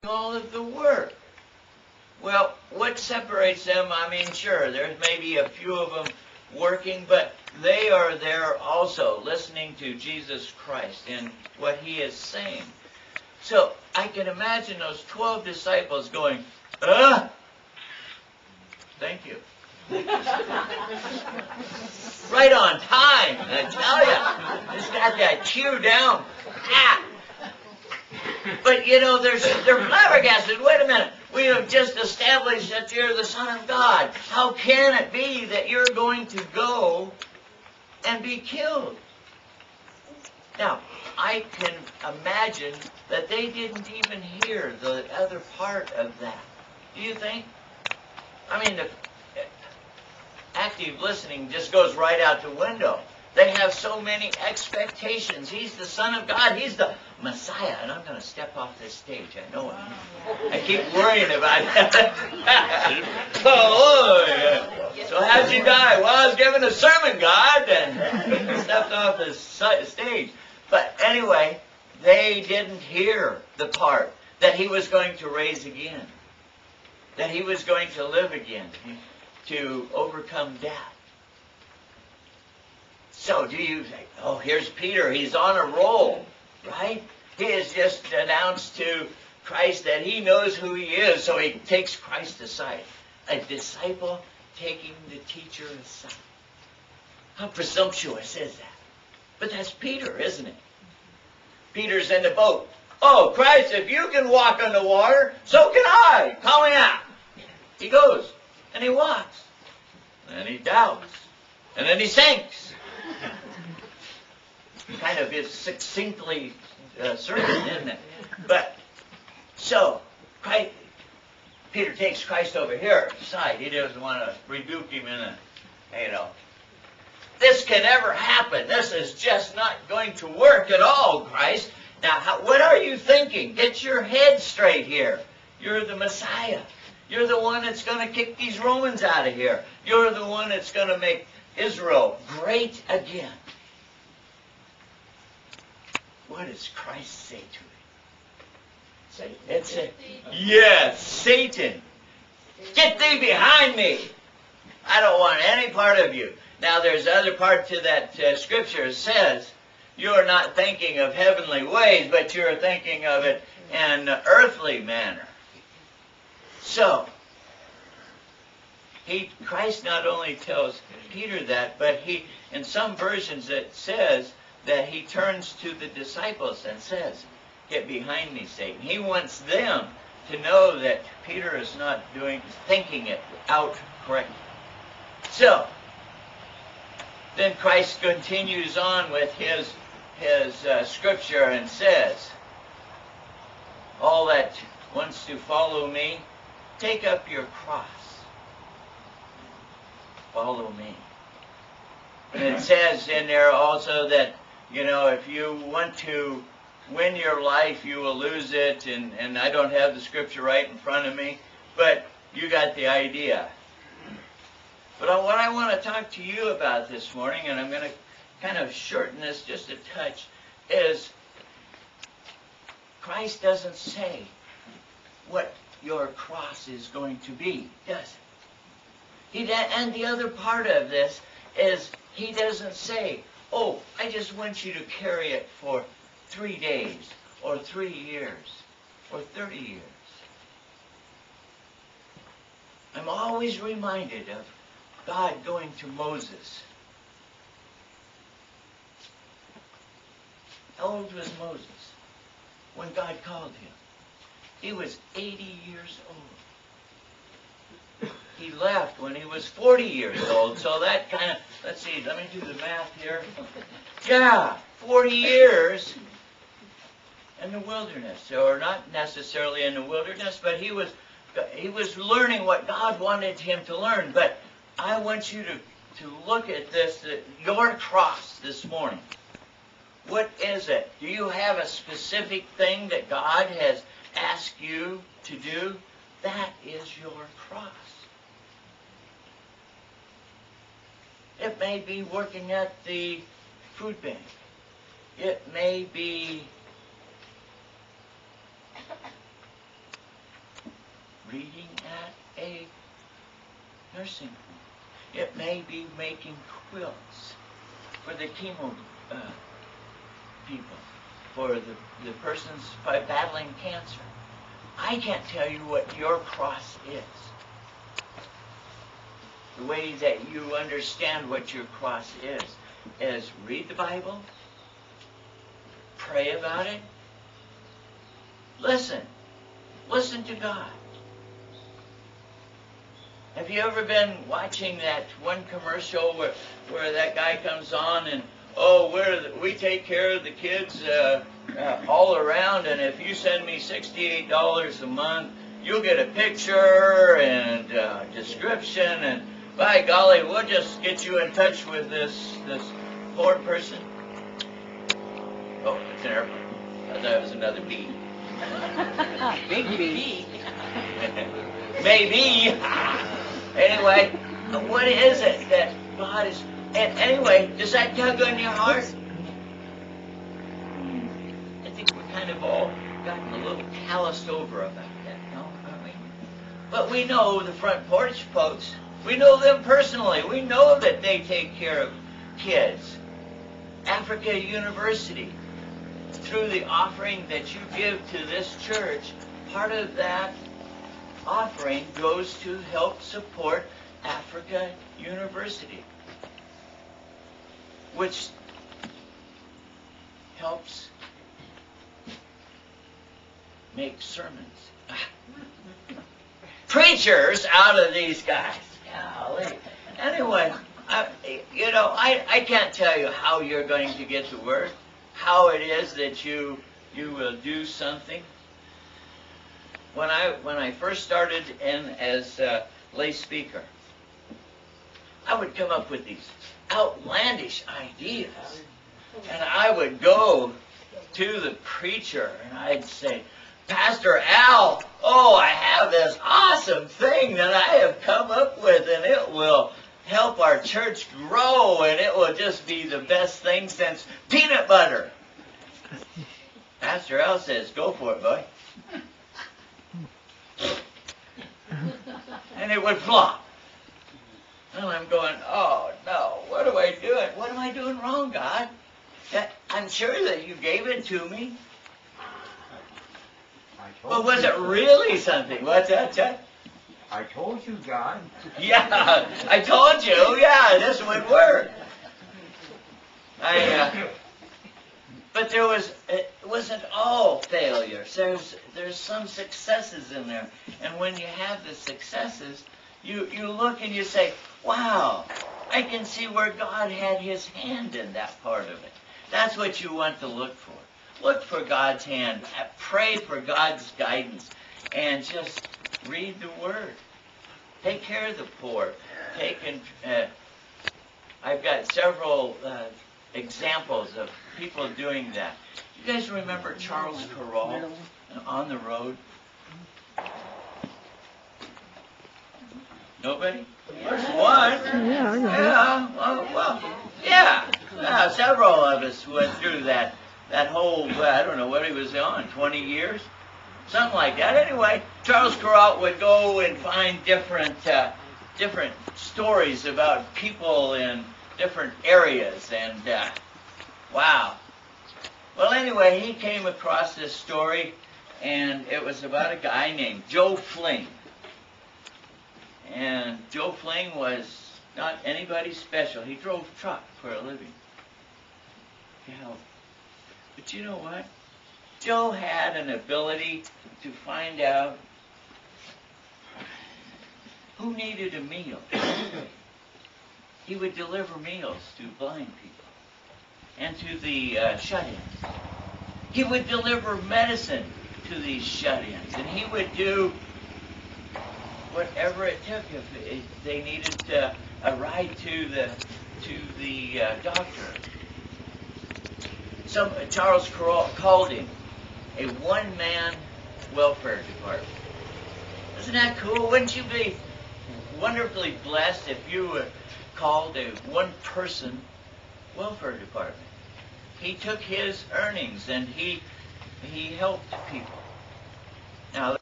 all of the work. Well, what separates them? I mean, sure, there's maybe a few of them working, but they are there also listening to Jesus Christ and what he is saying. So I can imagine those 12 disciples going, thank you. Right on time, I tell you. Just got that cue down. But you know, they're flabbergasted. Wait a minute. We have just established that you're the Son of God. How can it be that you're going to go and be killed? Now, I can imagine that they didn't even hear the other part of that. Do you think? I mean, the active listening just goes right out the window. They have so many expectations. He's the Son of God. He's the Messiah. And I'm going to step off this stage. I know it. I keep worrying about it. So how'd you die? Well, I was given a sermon, God, and stepped off the stage. But anyway, they didn't hear the part that he was going to raise again, that he was going to live again, to overcome death. So do you think, oh, here's Peter, he's on a roll, right? He has just announced to Christ that he knows who he is, so he takes Christ aside. A disciple taking the teacher aside. How presumptuous is that? But that's Peter, isn't it? Peter's in the boat. Oh, Christ, if you can walk on the water, so can I. Call me out. He goes, and he walks. And he doubts. And then he sinks. Kind of is succinctly certain, isn't it? But, so, Peter takes Christ over here aside. He doesn't want to rebuke him in a, this can never happen. This is just not going to work at all, Christ. Now, what are you thinking? Get your head straight here. You're the Messiah. You're the one that's going to kick these Romans out of here. You're the one that's going to make Israel great again. What does Christ say to him? It's a, yes, Satan. Get thee behind me. I don't want any part of you. Now there's other part to that scripture. It says, you're not thinking of heavenly ways, but you're thinking of it in an earthly manner. So, Christ not only tells Peter that, but in some versions it says that he turns to the disciples and says, get behind me, Satan. He wants them to know that Peter is not thinking it out correctly. So, then Christ continues on with his scripture and says, all that wants to follow me, take up your cross. Follow me. And it says in there also that, if you want to win your life, you will lose it. And I don't have the scripture right in front of me, but you got the idea. But what I want to talk to you about this morning, and I'm going to kind of shorten this just a touch, is Christ doesn't say what your cross is going to be, does he? And the other part of this is he doesn't say, oh, I just want you to carry it for 3 days, or 3 years, or 30 years. I'm always reminded of God going to Moses. How old was Moses when God called him? He was 80 years old. He left when he was 40 years old. So that kind of, let's see, let me do the math here. Yeah, 40 years in the wilderness. Or not necessarily in the wilderness, but he was learning what God wanted him to learn. But I want you to look at this, your cross this morning. What is it? Do you have a specific thing that God has asked you to do? That is your cross. It may be working at the food bank. It may be reading at a nursing home. It may be making quilts for the chemo people, for the persons battling cancer. I can't tell you what your cross is. The way that you understand what your cross is read the Bible, pray about it, listen to God. Have you ever been watching that one commercial where that guy comes on and, we take care of the kids all around, and if you send me $68 a month, you'll get a picture and description, and by golly, we'll just get you in touch with this poor person. Oh, it's an airplane. I thought it was another bee. Big bee. Maybe. Anyway, what is it that God is... And anyway, does that tug on your heart? I think we're kind of all gotten a little calloused over about that, no? Aren't we? But we know the front porch folks. We know them personally. We know that they take care of kids. Africa University, through the offering that you give to this church, part of that offering goes to help support Africa University, which helps make sermons. Preachers out of these guys. Golly. Anyway, I can't tell you how you're going to get to work, how it is that you will do something. When I first started in as lay speaker, I would come up with these outlandish ideas, and I would go to the preacher and I'd say, Pastor Al, I have this awesome thing that I have come up with, and it will help our church grow, and it will just be the best thing since peanut butter. Pastor Al says, go for it, boy. And it would flop. And I'm going, oh no, what am I doing? What am I doing wrong, God? I'm sure that you gave it to me. But was it really something? What's that, Chuck? I told you, God. Yeah, I told you. Yeah, this would work. But it wasn't all failures. There's some successes in there. And when you have the successes, you look and you say, wow, I can see where God had his hand in that part of it. That's what you want to look for. Look for God's hand. Pray for God's guidance. And just read the Word. Take care of the poor. I've got several examples of people doing that. You guys remember Charles Carroll on the road? Nobody? There's one. Yeah. Several of us went through that whole, I don't know what he was on, 20 years? Something like that. Anyway, Charles Carroll would go and find different stories about people in different areas, and wow. Well, anyway, he came across this story, and it was about a guy named Joe Fling. And Joe Fling was not anybody special. He drove truck for a living. But you know what? Joe had an ability to find out who needed a meal. He would deliver meals to blind people and to the shut-ins. He would deliver medicine to these shut-ins, and he would do whatever it took if they needed a ride to the doctor. Charles Carroll called him a one-man welfare department. Isn't that cool? Wouldn't you be wonderfully blessed if you were called a one-person welfare department? He took his earnings and he helped people. Now,